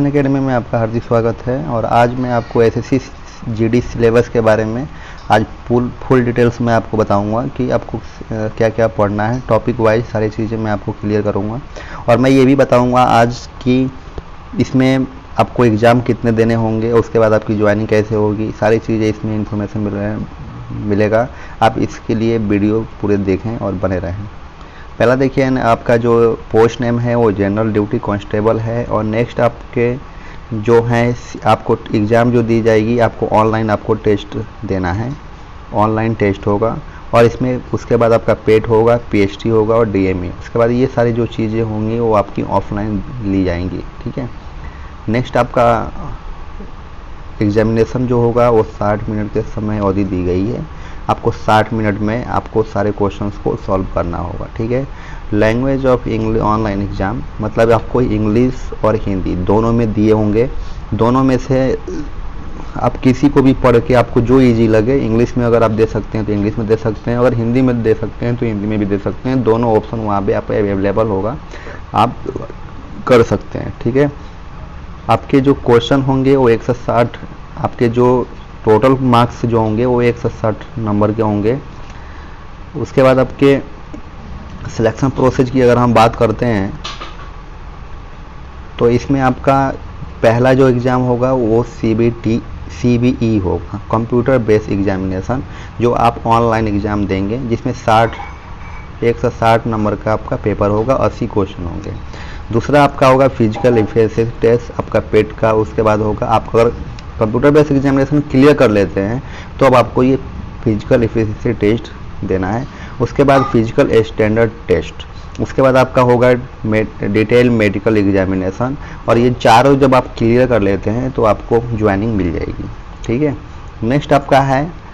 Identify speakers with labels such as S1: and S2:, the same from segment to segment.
S1: Education academy में आपका हार्दिक स्वागत है। और आज मैं आपको एसएससी जीडी सिलेबस के बारे में आज फुल डिटेल्स में आपको बताऊंगा कि आपको क्या क्या पढ़ना है। टॉपिक वाइज सारी चीज़ें मैं आपको क्लियर करूंगा और मैं ये भी बताऊंगा आज कि इसमें आपको एग्ज़ाम कितने देने होंगे, उसके बाद आपकी ज्वाइनिंग कैसे होगी, सारी चीज़ें इसमें इंफॉर्मेशन मिलेगा। आप इसके लिए वीडियो पूरे देखें और बने रहें। पहला देखिए आपका जो पोस्ट नेम है वो जनरल ड्यूटी कांस्टेबल है। और नेक्स्ट आपके जो है आपको एग्ज़ाम जो दी जाएगी, आपको ऑनलाइन आपको टेस्ट देना है, ऑनलाइन टेस्ट होगा। और इसमें उसके बाद आपका पेट होगा, पीएचटी होगा और डीएमई। उसके बाद ये सारी जो चीज़ें होंगी वो आपकी ऑफलाइन ली जाएंगी, ठीक है। नेक्स्ट आपका एग्जामिनेशन जो होगा वो 60 मिनट के समय अवधि दी गई है। आपको 60 मिनट में आपको सारे क्वेश्चंस को सॉल्व करना होगा, ठीक है। Language of English online exam मतलब आपको इंग्लिश और हिंदी दोनों में दिए होंगे। दोनों में से आप किसी को भी पढ़ के आपको जो इजी लगे, इंग्लिश में अगर आप दे सकते हैं तो इंग्लिश में दे सकते हैं, अगर हिंदी में दे सकते हैं तो हिंदी में भी दे सकते हैं। दोनों ऑप्शन वहाँ पे आपको अवेलेबल होगा, आप कर सकते हैं, ठीक है। आपके जो क्वेश्चन होंगे वो 160, आपके जो टोटल मार्क्स जो होंगे वो 160 नंबर के होंगे। उसके बाद आपके सिलेक्शन प्रोसेस की अगर हम बात करते हैं तो इसमें आपका पहला जो एग्ज़ाम होगा वो CBE होगा, कंप्यूटर बेस्ड एग्जामिनेशन, जो आप ऑनलाइन एग्ज़ाम देंगे, जिसमें 160 नंबर का आपका पेपर होगा, 80 क्वेश्चन होंगे। दूसरा आपका होगा फिजिकल एफिशिएंसी टेस्ट, आपका पेट का। उसके बाद होगा आप अगर कंप्यूटर बेस्ड एग्जामिनेशन क्लियर कर लेते हैं तो अब आपको ये फिजिकल एफिशिएंसी टेस्ट देना है। उसके बाद फिजिकल स्टैंडर्ड टेस्ट, उसके बाद आपका होगा डिटेल मेडिकल एग्जामिनेशन। और ये चारों जब आप क्लियर कर लेते हैं तो आपको ज्वाइनिंग मिल जाएगी, ठीक है। नेक्स्ट आपका है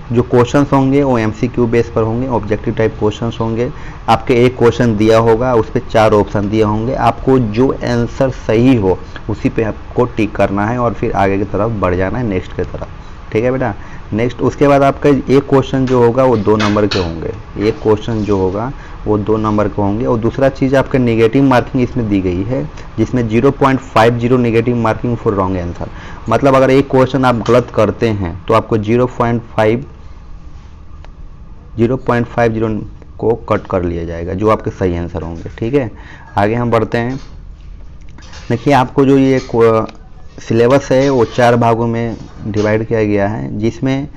S1: जो क्वेश्चंस होंगे वो MCQ बेस पर होंगे, ऑब्जेक्टिव टाइप क्वेश्चंस होंगे। आपके एक क्वेश्चन दिया होगा, उस पर 4 ऑप्शन दिए होंगे, आपको जो आंसर सही हो उसी पे आपको टिक करना है और फिर आगे की तरफ बढ़ जाना है, नेक्स्ट की तरफ, ठीक है बेटा। नेक्स्ट उसके बाद आपका एक क्वेश्चन जो होगा वो 2 नंबर के होंगे, एक क्वेश्चन जो होगा वो 2 नंबर के होंगे। और दूसरा चीज़ आपका नेगेटिव मार्किंग इसमें दी गई है, जिसमें 0.50 negative marking for wrong answer. मतलब अगर एक क्वेश्चन आप गलत करते हैं तो आपको 0.50 को कट कर लिया जाएगा, जो आपके सही आंसर होंगे, ठीक है। आगे हम बढ़ते हैं। देखिए आपको जो ये सिलेबस है वो 4 भागों में डिवाइड किया गया है, जिसमें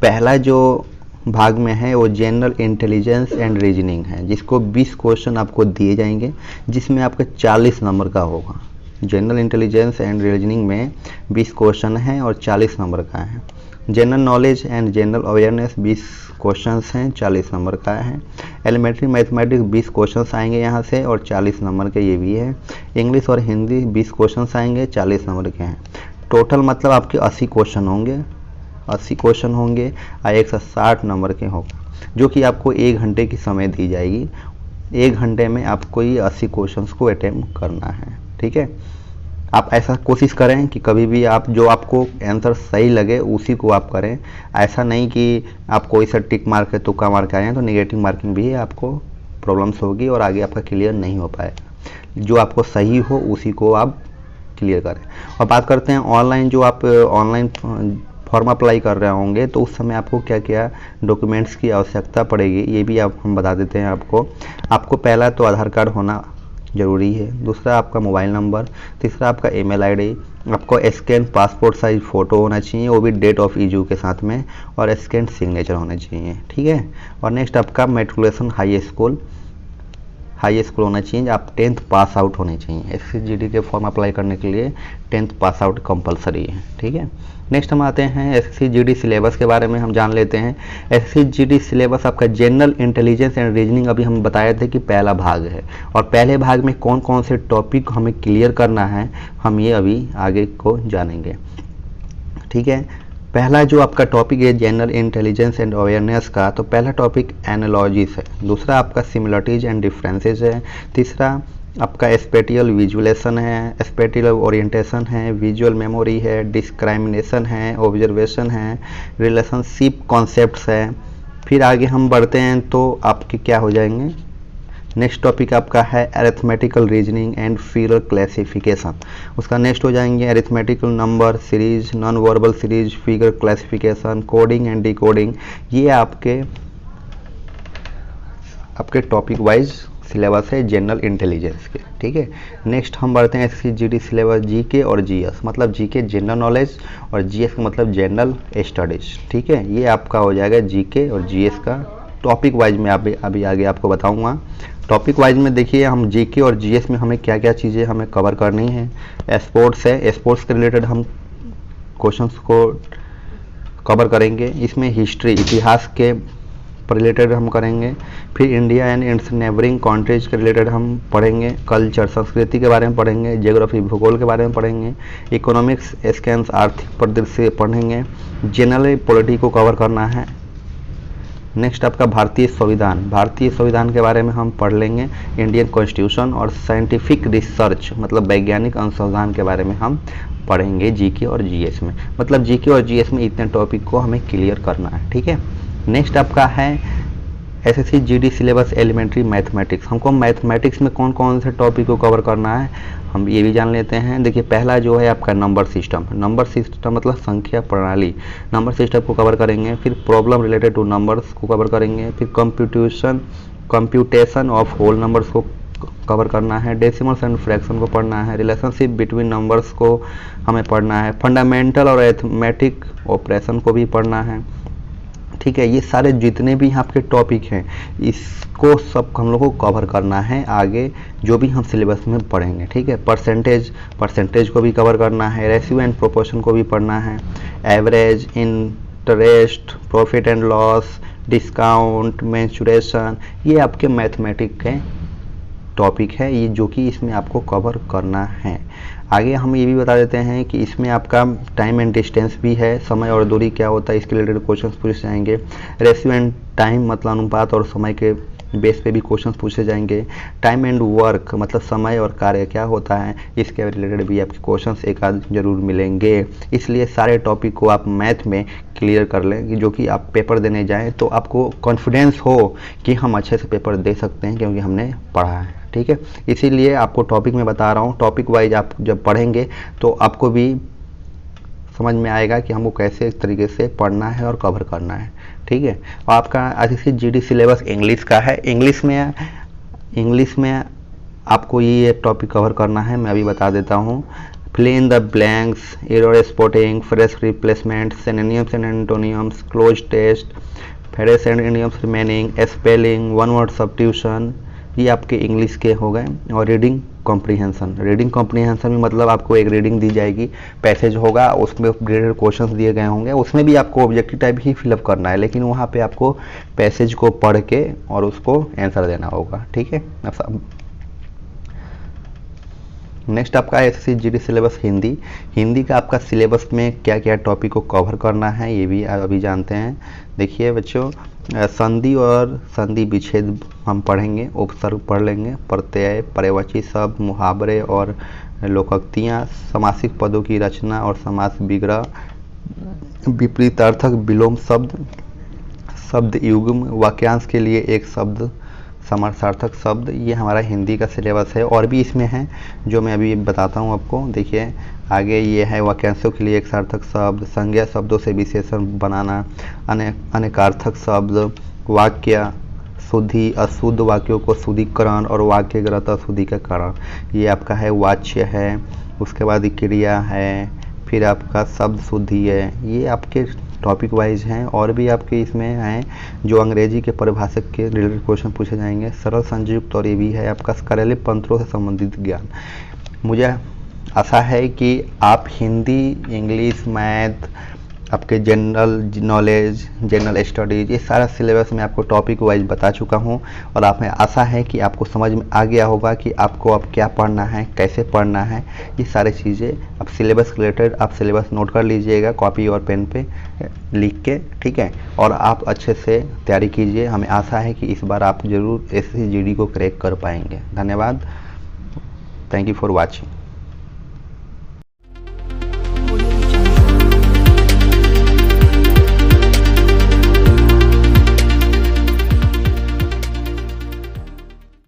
S1: पहला जो भाग में है वो जनरल इंटेलिजेंस एंड रीजनिंग है, जिसको 20 क्वेश्चन आपको दिए जाएंगे, जिसमें आपका 40 नंबर का होगा। जनरल इंटेलिजेंस एंड रीजनिंग में 20 क्वेश्चन हैं और 40 नंबर का है। General knowledge and general awareness 20 questions हैं, 40 नंबर का है। एलिमेंट्री मैथमेटिक्स 20 क्वेश्चंस आएंगे यहाँ से और 40 नंबर के ये भी है। इंग्लिश और हिंदी 20 क्वेश्चंस आएंगे, 40 नंबर के हैं। टोटल मतलब आपके 80 क्वेश्चन होंगे, 80 क्वेश्चन होंगे और 160 नंबर के होंगे, जो कि आपको 1 घंटे की समय दी जाएगी। 1 घंटे में आपको ये 80 क्वेश्चन को अटेम्प्ट करना है, ठीक है। आप ऐसा कोशिश करें कि कभी भी आप जो आपको आंसर सही लगे उसी को आप करें। ऐसा नहीं कि आप कोई सा टिक मार के तुक्का मार के आए तो नेगेटिव मार्किंग भी आपको प्रॉब्लम्स होगी और आगे आपका क्लियर नहीं हो पाएगा। जो आपको सही हो उसी को आप क्लियर करें। और बात करते हैं ऑनलाइन, जो आप ऑनलाइन फॉर्म अप्लाई कर रहे होंगे तो उस समय आपको क्या क्या डॉक्यूमेंट्स की आवश्यकता पड़ेगी ये भी हम बता देते हैं आपको पहला तो आधार कार्ड होना ज़रूरी है, दूसरा आपका मोबाइल नंबर, तीसरा आपका ईमेल आईडी, आपको स्कैन पासपोर्ट साइज फ़ोटो होना चाहिए, वो भी डेट ऑफ इशू के साथ में, और स्कैन सिग्नेचर होने चाहिए, ठीक है। और नेक्स्ट आपका मैट्रिकुलेशन हाई स्कूल होना चाहिए, आप 10th पास आउट होने चाहिए। एसएससी जीडी के फॉर्म अप्लाई करने के लिए 10th पास आउट कंपलसरी है, ठीक है। नेक्स्ट हम आते हैं एसएससी जीडी सिलेबस के बारे में हम जान लेते हैं। एसएससी जीडी सिलेबस आपका जनरल इंटेलिजेंस एंड रीजनिंग अभी हम बताए थे कि पहला भाग है, और पहले भाग में कौन कौन से टॉपिक हमें क्लियर करना है हम ये अभी आगे को जानेंगे, ठीक है। पहला जो आपका टॉपिक है जनरल इंटेलिजेंस एंड अवेयरनेस का, तो पहला टॉपिक एनालॉजीज है, दूसरा आपका सिमिलरिटीज एंड डिफरेंसेस है, तीसरा आपका स्पेटियल विजुअलेशन है, स्पेटियल ओरिएंटेशन है, विजुअल मेमोरी है, डिस्क्राइमिनेशन है, ऑब्जर्वेशन है, रिलेशनशिप कॉन्सेप्ट्स है। फिर आगे हम बढ़ते हैं तो आपके क्या हो जाएंगे, नेक्स्ट टॉपिक आपका है arithmetical reasoning and figure classification. उसका नेक्स्ट हो जाएंगे arithmetical number series, non verbal series, figure classification, coding and decoding. ये आपके टॉपिक वाइज सिलेबस है जनरल इंटेलिजेंस के, ठीक है। नेक्स्ट हम बढ़ते हैं एसएससी जीडी सिलेबस जीके और जीएस, मतलब जीके जनरल नॉलेज और जीएस का मतलब जनरल स्टडीज, ठीक है। ये आपका हो जाएगा जीके और जीएस का टॉपिक वाइज में अभी आगे आपको बताऊंगा। टॉपिक वाइज में देखिए हम जीके और जीएस में हमें क्या क्या चीज़ें हमें कवर करनी है। स्पोर्ट्स है, स्पोर्ट्स के रिलेटेड हम क्वेश्चंस को कवर करेंगे। इसमें हिस्ट्री, इतिहास के रिलेटेड हम करेंगे। फिर India and it's neighbouring countries के रिलेटेड हम पढ़ेंगे। कल्चर, संस्कृति के बारे में पढ़ेंगे। ज्योग्राफी, भूगोल के बारे में पढ़ेंगे। इकोनॉमिक्स, स्कैन्स, आर्थिक परिदृश्य पढ़ेंगे। जनरल पॉलिटी को कवर करना है। नेक्स्ट आपका भारतीय संविधान के बारे में हम पढ़ लेंगे। इंडियन कॉन्स्टिट्यूशन और साइंटिफिक रिसर्च मतलब वैज्ञानिक अनुसंधान के बारे में हम पढ़ेंगे जीके और जीएस में। मतलब जीके और जीएस में इतने टॉपिक को हमें क्लियर करना है, ठीक है। नेक्स्ट आपका है SSC GD syllabus elementary mathematics. हमको मैथमेटिक्स में कौन कौन से टॉपिक को कवर करना है हम ये भी जान लेते हैं। देखिए पहला जो है आपका नंबर सिस्टम मतलब संख्या प्रणाली, नंबर सिस्टम को कवर करेंगे। फिर प्रॉब्लम रिलेटेड टू नंबर्स को कवर करेंगे। फिर कंप्यूटेशन ऑफ होल नंबर्स को कवर करना है। डेसिमल्स एंड फ्रैक्शन को पढ़ना है। रिलेशनशिप बिटवीन नंबर्स को हमें पढ़ना है। फंडामेंटल और अरिथमेटिक ऑपरेशन को भी पढ़ना है, ठीक है। ये सारे जितने भी आपके टॉपिक हैं इसको सब हम लोग को कवर करना है आगे जो भी हम सिलेबस में पढ़ेंगे, ठीक है। परसेंटेज को भी कवर करना है। रेशियो एंड प्रोपोर्शन को भी पढ़ना है। Average, interest, profit and loss, discount, mensuration, ये आपके मैथमेटिक्स के टॉपिक है ये जो कि इसमें आपको कवर करना है। आगे हम ये भी बता देते हैं कि इसमें आपका टाइम एंड डिस्टेंस भी है। समय और दूरी क्या होता है इसके रिलेटेड क्वेश्चंस पूछे जाएंगे। रेशियो एंड टाइम मतलब अनुपात और समय के बेस पे भी क्वेश्चंस पूछे जाएंगे। टाइम एंड वर्क मतलब समय और कार्य क्या होता है इसके रिलेटेड भी आपके क्वेश्चंस एक आध जरूर मिलेंगे। इसलिए सारे टॉपिक को आप मैथ में क्लियर कर लें जो कि आप पेपर देने जाएँ तो आपको कॉन्फिडेंस हो कि हम अच्छे से पेपर दे सकते हैं क्योंकि हमने पढ़ा है, ठीक है। इसीलिए आपको टॉपिक में बता रहा हूँ। टॉपिक वाइज आप जब पढ़ेंगे तो आपको भी समझ में आएगा कि हमको कैसे इस तरीके से पढ़ना है और कवर करना है, ठीक है। और आपका एसएससी जीडी सिलेबस इंग्लिश का है। इंग्लिश में आपको ये टॉपिक कवर करना है, मैं अभी बता देता हूँ। Fill in the blanks, error spotting, phrase replacement, synonyms and antonyms, cloze test, phrase and antonyms remaining, spelling, one word substitution, ये आपके इंग्लिश के हो गए। और रीडिंग कॉम्प्रीहेंशन में मतलब आपको एक रीडिंग दी जाएगी, पैसेज होगा, उसमें ग्रेडेड क्वेश्चंस दिए गए होंगे, उसमें भी आपको ऑब्जेक्टिव टाइप ही फिलअप करना है लेकिन वहाँ पे आपको पैसेज को पढ़ के और उसको आंसर देना होगा, ठीक है। नेक्स्ट आपका एसएससी जीडी सिलेबस हिंदी का आपका सिलेबस में क्या क्या टॉपिक को कवर करना है ये भी अभी जानते हैं। देखिए बच्चों, संधि और संधि विच्छेद हम पढ़ेंगे, उपसर्ग पढ़ लेंगे, प्रत्यय, पर्ययवाची शब्द, मुहावरे और लोकोक्तियाँ, समासिक पदों की रचना और समास विग्रह, विपरीतार्थक विलोम शब्द युग्म, वाक्यांश के लिए एक शब्द, समासार्थक शब्द, ये हमारा हिंदी का सिलेबस है। और भी इसमें है जो मैं अभी बताता हूँ आपको। देखिए आगे ये है वाक्यांशों के लिए एक सार्थक शब्द, संज्ञा शब्दों से विशेषण बनाना, अनेकार्थक शब्द, वाक्य शुद्धि, अशुद्ध वाक्यों को शुद्धिकरण और वाक्यगत अशुद्धिकरण, ये आपका है वाच्य है। उसके बाद क्रिया है, फिर आपका शब्द शुद्धि है। ये आपके टॉपिक वाइज हैं। और भी आपके इसमें हैं जो अंग्रेजी के परिभाषक के रिलेटेड क्वेश्चन पूछे जाएंगे, सरल संयुक्त, और ये भी है आपका कार्यालय तंत्रों से संबंधित ज्ञान। मुझे आशा है कि आप हिंदी, इंग्लिश, मैथ, आपके जनरल नॉलेज, जनरल स्टडीज, ये सारा सिलेबस मैं आपको टॉपिक वाइज बता चुका हूँ और आप में आशा है कि आपको समझ में आ गया होगा कि आपको अब क्या पढ़ना है, कैसे पढ़ना है। ये सारी चीज़ें अब सिलेबस रिलेटेड आप सिलेबस नोट कर लीजिएगा कॉपी और पेन पे लिख के, ठीक है। और आप अच्छे से तैयारी कीजिए। हमें आशा है कि इस बार आप ज़रूर एसएससी जीडी को क्रैक कर पाएंगे। धन्यवाद। Thank you for watching.